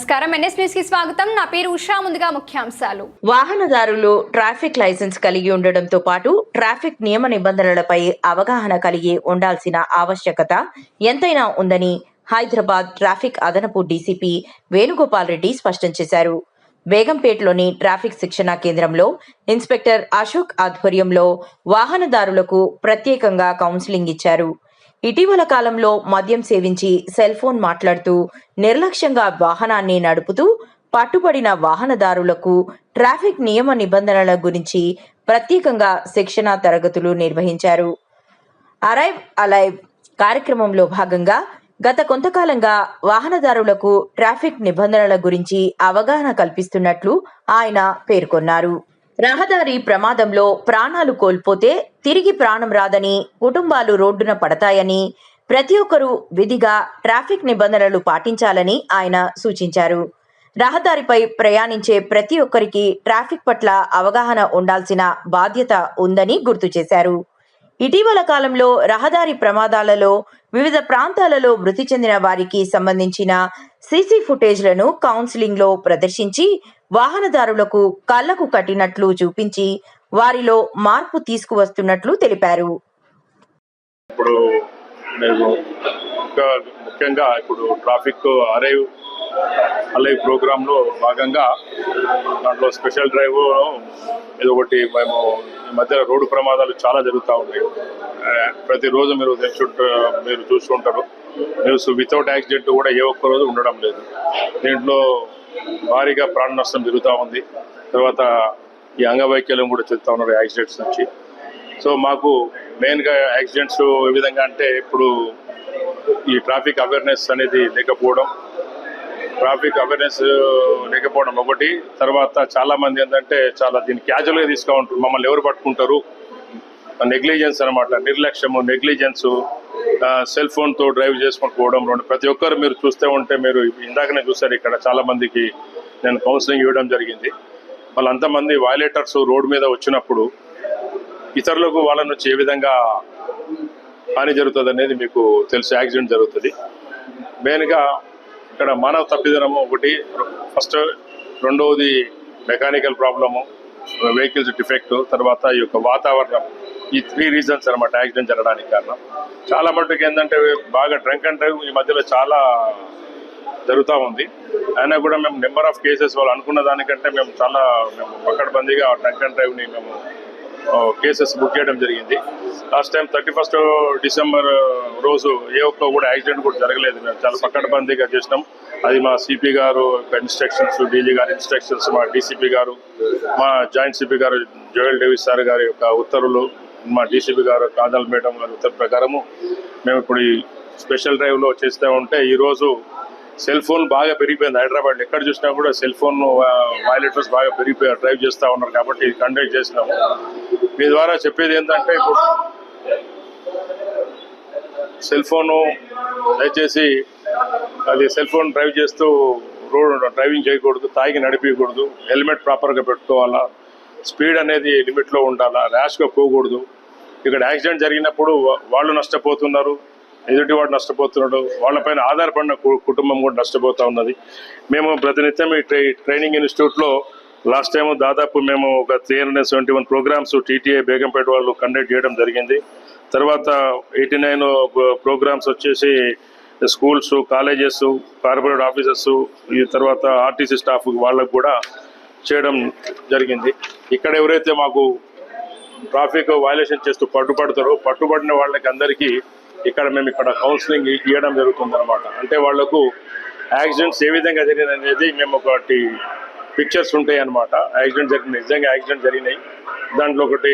నమస్కారం, NS news కి స్వాగతం. నా పేరు ఉషా. ముందుగా ముఖ్యాంశాలు. వాహనదారులు ట్రాఫిక్ లైసెన్స్ కలిగి ఉండడంతో పాటు ట్రాఫిక్ నియమ నిబంధనలపై అవగాహన కలిగి ఉండాల్సిన ఆవశ్యకత ఎంతైనా ఉందని హైదరాబాద్ ట్రాఫిక్ అదనపు డీసీపీ వేణుగోపాల్ రెడ్డి స్పష్టం చేశారు. బేగంపేటలోని ట్రాఫిక్ శిక్షణా కేంద్రంలో ఇన్స్పెక్టర్ అశోక్ ఆధ్వర్యంలో వాహనదారులకు ప్రత్యేకంగా కౌన్సిలింగ్ ఇచ్చారు. ఇటీవల కాలంలో మద్యం సేవించి సెల్ ఫోన్ మాట్లాడుతూ నిర్లక్ష్యంగా వాహనాన్ని నడుపుతూ పట్టుబడిన వాహనదారులకు ట్రాఫిక్ నియమ నిబంధనల గురించి ప్రత్యేకంగా శిక్షణా తరగతులు నిర్వహించారు. అరైవ్ అలైవ్ కార్యక్రమంలో భాగంగా గత కొంతకాలంగా వాహనదారులకు ట్రాఫిక్ నిబంధనల గురించి అవగాహన కల్పిస్తున్నట్లు ఆయన పేర్కొన్నారు. రహదారి ప్రమాదంలో ప్రాణాలు కోల్పోతే తిరిగి ప్రాణం రాదని, కుటుంబాలు రోడ్డున పడతాయని, ప్రతి ఒక్కరూ విధిగా ట్రాఫిక్ నిబంధనలు పాటించాలని ఆయన సూచించారు. రహదారిపై ప్రయాణించే ప్రతి ఒక్కరికి ట్రాఫిక్ పట్ల అవగాహన ఉండాల్సిన బాధ్యత ఉందని గుర్తు చేశారు. ఇటీవల కాలంలో రహదారి ప్రమాదాలలో వివిధ ప్రాంతాలలో మృతి చెందిన వారికి సంబంధించిన సీసీ ఫుటేజ్లను కౌన్సిలింగ్లో ప్రదర్శించి వాహనదారులకు కళ్లకు కట్టినట్లు చూపించి వారిలో మార్పు తీసుకువస్తున్నట్లు తెలిపారు. ఇప్పుడు ముఖ్యంగా ఇప్పుడు ట్రాఫిక్ అలైవ్ ప్రోగ్రాంలో భాగంగా దాంట్లో స్పెషల్ డ్రైవ్ ఇది ఒకటి. మేము ఈ మధ్య రోడ్డు ప్రమాదాలు చాలా జరుగుతూ ఉన్నాయి. ప్రతిరోజు మీరు చూస్తుంటారు న్యూస్. వితౌట్ యాక్సిడెంట్ కూడా ఏ ఒక్క రోజు ఉండడం లేదు. దీంట్లో భారీగా ప్రాణ నష్టం జరుగుతూ ఉంది. తర్వాత ఈ అంగవైకల్యం కూడా చెప్తా ఉన్నారు యాక్సిడెంట్స్ నుంచి. సో మాకు మెయిన్గా యాక్సిడెంట్స్ ఏ విధంగా అంటే ఇప్పుడు ఈ ట్రాఫిక్ అవేర్నెస్ అనేది లేకపోవడం ఒకటి. తర్వాత చాలా మంది ఏంటంటే చాలా దీన్ని క్యాజువల్గా తీసుకుంటారు. మమ్మల్ని ఎవరు పట్టుకుంటారు, నెగ్లిజెన్స్ అనమాట, నిర్లక్ష్యము, నెగ్లిజెన్స్, సెల్ ఫోన్తో డ్రైవ్ చేసుకుంటూ పోవడం. ప్రతి ఒక్కరు మీరు చూస్తూ ఉంటే, మీరు ఇందాకనే చూసారు, ఇక్కడ చాలా మందికి నేను కౌన్సిలింగ్ ఇవ్వడం జరిగింది. వాళ్ళంతమంది వయలేటర్స్ రోడ్డు మీద వచ్చినప్పుడు ఇతరులకు వాళ్ళ నుంచి ఏ విధంగా హాని జరుగుతుంది అనేది మీకు తెలుసు. యాక్సిడెంట్ జరుగుతుంది. మెయిన్గా ఇక్కడ మానవ తప్పిదనము ఒకటి ఫస్ట్. రెండవది మెకానికల్ ప్రాబ్లము, వెహికల్స్ డిఫెక్ట్, తర్వాత ఈ యొక్క వాతావరణం. ఈ 3 రీజన్స్ అనమాట యాక్సిడెంట్ జరగడానికి కారణం. చాలా మట్టుకు ఏంటంటే బాగా డ్రంక్ అండ్ డ్రైవ్ ఈ మధ్యలో చాలా జరుగుతూ ఉంది. అయినా కూడా మేము నెంబర్ ఆఫ్ కేసెస్ వాళ్ళు అనుకున్న దానికంటే మేము పకడ్బందీగా డ్రంక్ అండ్ డ్రైవ్ని మేము కేసెస్ బుక్ చేయడం జరిగింది. లాస్ట్ టైం 31 డిసెంబర్ రోజు ఏ ఒక్క కూడా యాక్సిడెంట్ కూడా జరగలేదు. మేము చాలా పకడ్బందీగా చేసినాం. అది మా సిపి గారు ఇన్స్ట్రక్షన్స్, డీజీ గారి ఇన్స్ట్రక్షన్స్, మా డీసీపీ గారు, మా జాయింట్ సిపి గారు జోయల్ డేవిస్ సార్ గారి యొక్క ఉత్తర్వులు, మా డీసీపీ గారు కాజల్ మేడం గారి ఉత్తర్వు ప్రకారము మేము ఇప్పుడు ఈ స్పెషల్ డ్రైవ్లో చేస్తూ ఉంటే ఈరోజు సెల్ ఫోన్ బాగా పెరిగిపోయింది. హైదరాబాద్ ఎక్కడ చూసినా కూడా సెల్ ఫోన్ వయలేటర్స్ బాగా పెరిగిపోయారు, డ్రైవ్ చేస్తూ ఉన్నారు. కాబట్టి ఇది కండక్ట్ చేసినాము. మీ ద్వారా చెప్పేది ఏంటంటే ఇప్పుడు సెల్ ఫోను దయచేసి అది సెల్ ఫోన్ డ్రైవ్ చేస్తూ డ్రైవింగ్ చేయకూడదు, తాగి నడిపించకూడదు, హెల్మెట్ ప్రాపర్గా పెట్టుకోవాలా, స్పీడ్ అనేది లిమిట్లో ఉండాలా, ర్యాష్గా పోకూడదు. ఇక్కడ యాక్సిడెంట్ జరిగినప్పుడు వాళ్ళు నష్టపోతున్నారు, ఎదుటివాడు నష్టపోతున్నాడు, వాళ్ళపైన ఆధారపడిన కుటుంబం కూడా నష్టపోతూ ఉన్నది. మేము ప్రతినిత్యం ఈ ట్రైనింగ్ ఇన్స్టిట్యూట్లో లాస్ట్ టైం దాదాపు మేము ఒక 371 ప్రోగ్రామ్స్ టీటీఏ బేగంపేట వాళ్ళు కండక్ట్ చేయడం జరిగింది. తర్వాత 89 ప్రోగ్రామ్స్ వచ్చేసి స్కూల్స్, కాలేజెస్, కార్పొరేట్ ఆఫీసెస్, ఈ తర్వాత ఆర్టీసీ స్టాఫ్ వాళ్ళకు కూడా చేయడం జరిగింది. ఇక్కడ ఎవరైతే మాకు ట్రాఫిక్ వయలేషన్ చేస్తూ పట్టుబడిన వాళ్ళకి అందరికీ మేము ఇక్కడ కౌన్సిలింగ్ ఇవ్వడం జరుగుతుంది అనమాట. అంటే వాళ్లకు యాక్సిడెంట్స్ ఏ విధంగా జరిగినాయి అనేది మేము ఒకటి పిక్చర్స్ ఉంటాయి అనమాట. నిజంగా యాక్సిడెంట్ జరిగినాయి. దాంట్లో ఒకటి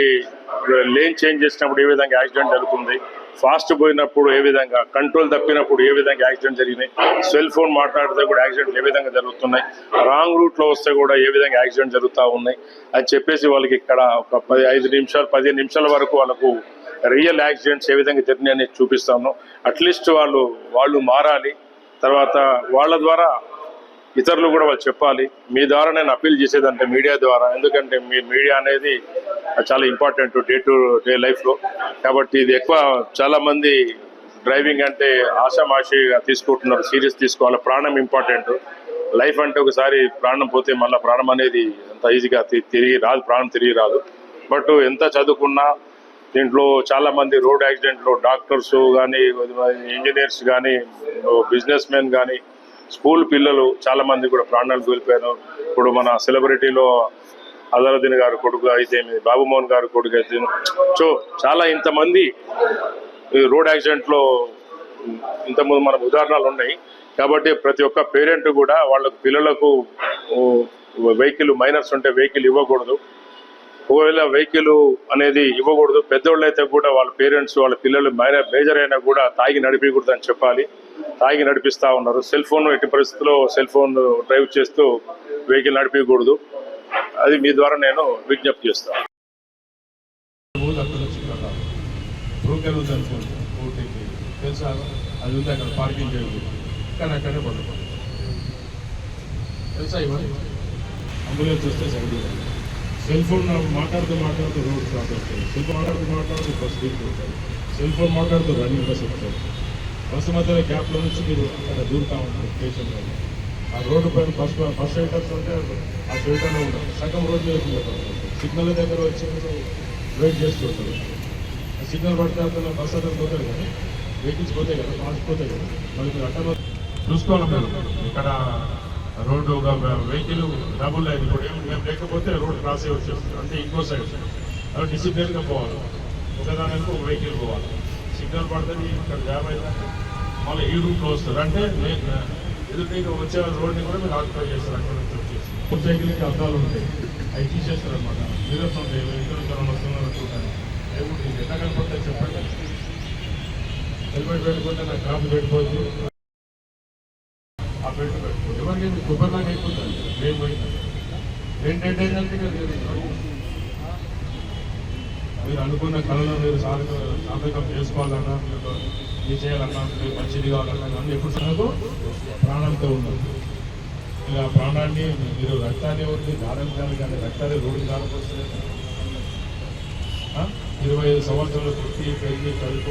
లేన్ చేంజ్ చేసినప్పుడు ఏ విధంగా యాక్సిడెంట్ జరుగుతుంది, ఫాస్ట్ పోయినప్పుడు ఏ విధంగా, కంట్రోల్ తప్పినప్పుడు ఏ విధంగా యాక్సిడెంట్ జరిగినాయి, సెల్ ఫోన్ మాట్లాడితే కూడా యాక్సిడెంట్ ఏ విధంగా జరుగుతున్నాయి, రాంగ్ రూట్లో వస్తే కూడా ఏ విధంగా యాక్సిడెంట్ జరుగుతూ ఉన్నాయి అని చెప్పేసి వాళ్ళకి ఇక్కడ ఒక 15 నిమిషాల వరకు వాళ్ళకు రియల్ యాక్సిడెంట్స్ ఏ విధంగా జరిగినాయని చూపిస్తాను. అట్లీస్ట్ వాళ్ళు మారాలి. తర్వాత వాళ్ళ ద్వారా ఇతరులు కూడా వాళ్ళు చెప్పాలి. మీ ద్వారా నేను అప్పీల్ చేసేదంటే మీడియా ద్వారా, ఎందుకంటే మీడియా అనేది చాలా ఇంపార్టెంట్ డే టు డే లైఫ్లో. కాబట్టి ఇది ఎక్కువ చాలామంది డ్రైవింగ్ అంటే ఆషామాషిగా తీసుకుంటున్నారు, సీరియస్ తీసుకోవాలి. ప్రాణం ఇంపార్టెంట్. లైఫ్ అంటే ఒకసారి ప్రాణం పోతే మళ్ళీ ప్రాణం అనేది అంత ఈజీగా తిరిగి రాదు, ప్రాణం తిరిగి రాదు. బట్ ఎంత చదువుకున్నా దీంట్లో చాలా మంది రోడ్ యాక్సిడెంట్లో డాక్టర్స్ కానీ, ఇంజనీర్స్ కానీ, బిజినెస్ మెన్ కానీ, స్కూల్ పిల్లలు చాలా మంది కూడా ప్రాణాలు కోల్పోయారు. ఇప్పుడు మన సెలబ్రిటీలో అజరుద్దీన్ గారి కొడుకు అయితే, బాబుమోహన్ గారి కొడుకు అయితే, సో చాలా ఇంతమంది రోడ్ యాక్సిడెంట్లో ఇంతకుముందు మనకు ఉదాహరణలు ఉన్నాయి. కాబట్టి ప్రతి ఒక్క పేరెంట్ కూడా వాళ్ళ పిల్లలకు వెహికల్ మైనర్స్ ఉంటే వెహికల్ ఇవ్వకూడదు. ఒకవేళ వెహికల్ అనేది ఇవ్వకూడదు. పెద్దోళ్ళు అయితే కూడా వాళ్ళ పేరెంట్స్ వాళ్ళ పిల్లలు మేజర్ అయినా కూడా తాగి నడిపించకూడదు అని చెప్పాలి. తాగి నడిపిస్తూ ఉన్నారు. సెల్ ఫోన్ ఎట్టి పరిస్థితుల్లో సెల్ ఫోన్ డ్రైవ్ చేస్తూ వెహికల్ నడిపించకూడదు. అది మీ ద్వారా నేను విజ్ఞప్తి చేస్తాను. తెలుసా అది ఉంది అక్కడ పార్కింగ్ చేయదు, కానీ అక్కడే పడుతుంది. తెలుసా ఇవన్నీ అంబులెన్స్ వస్తే సైడ్ సెల్ ఫోన్ మాట్లాడుతూ రోడ్ క్రాస్ అవుతుంది. సెల్ ఫోన్ మాట్లాడుతూ బస్ దిగుతుంటారు. సెల్ ఫోన్ మాట్లాడుతూ రన్నింగ్ బస్ వస్తారు. బస్సు మధ్యలో గ్యాప్లో నుంచి మీరు అక్కడ దూరుతూ ఉంటారు స్టేషన్లో. ఆ రోడ్డు పైన ఫస్ట్ షెల్టర్స్ ఉంటే ఆ షెల్టర్లో ఉంటారు. సగం రోడ్ మీద సిగ్నల్ దగ్గర వచ్చి వెయిట్ చేస్తుంటారు. సిగ్నల్ పడితే అతను బస్సు అతను పోతారు కానీ వెహికల్స్ పోతాయి కదా, ఫాస్ట్ పోతాయి కదా. మళ్ళీ మీరు అక్కడ చూసుకోవాలి. మీరు ఇక్కడ రోడ్డు వెహికల్ డబుల్ లైన్ ఇప్పుడు మేము లేకపోతే రోడ్ క్రాస్ అయ్యి వచ్చేస్తుంది. అంటే ఇంకో సైడ్ అవి డిసిప్లిన్గా పోవాలి. ఒకదానికి ఒక వెహికల్ పోవాలి. సిగ్నల్ పడుతుంది, ఇక్కడ జామ్ అయితే మళ్ళీ ఈ రూట్లో వస్తారు. అంటే ఎదురు వచ్చే రోడ్ని కూడా మీరు ఆక్యుపై చేస్తారు. అక్కడ నుంచి వచ్చేసి మోటార్ సైకిల్కి అద్దాలు ఉంటాయి, అవి తీసేస్తారు అనమాట. మిరర్స్ ఉంటాయి, ఇక్కడ వస్తున్నారు చూడాలి. అవి ఎట్లా కనపడతాయి చెప్పండి. హెల్మెట్ పెట్టుకుంటే నాకు కాపు పెట్టుకోవచ్చు, ఆ బెల్ట్ పెట్టుకోవచ్చు. ఎవరికి కొబ్బరిలాగా అయిపోతుంది. బ్రెయిన్ పోయింది. ఏంటంటే మీరు అనుకున్న కళలో మీరు సాధకం చేసుకోవాలన్నా, మీరు చేయాలన్నా, మీరు మంచిది కావాలన్నా అన్నీ ఎప్పుడు సనకు ప్రాణంతో ఉండదు. ఇలా ప్రాణాన్ని మీరు రక్తాన్ని ఎవరికి దారించాలి, కానీ రక్తాన్ని రోడ్డు దారిపోతుంది. 25 సంవత్సరాలు పుట్టి పెరిగి చదువుకో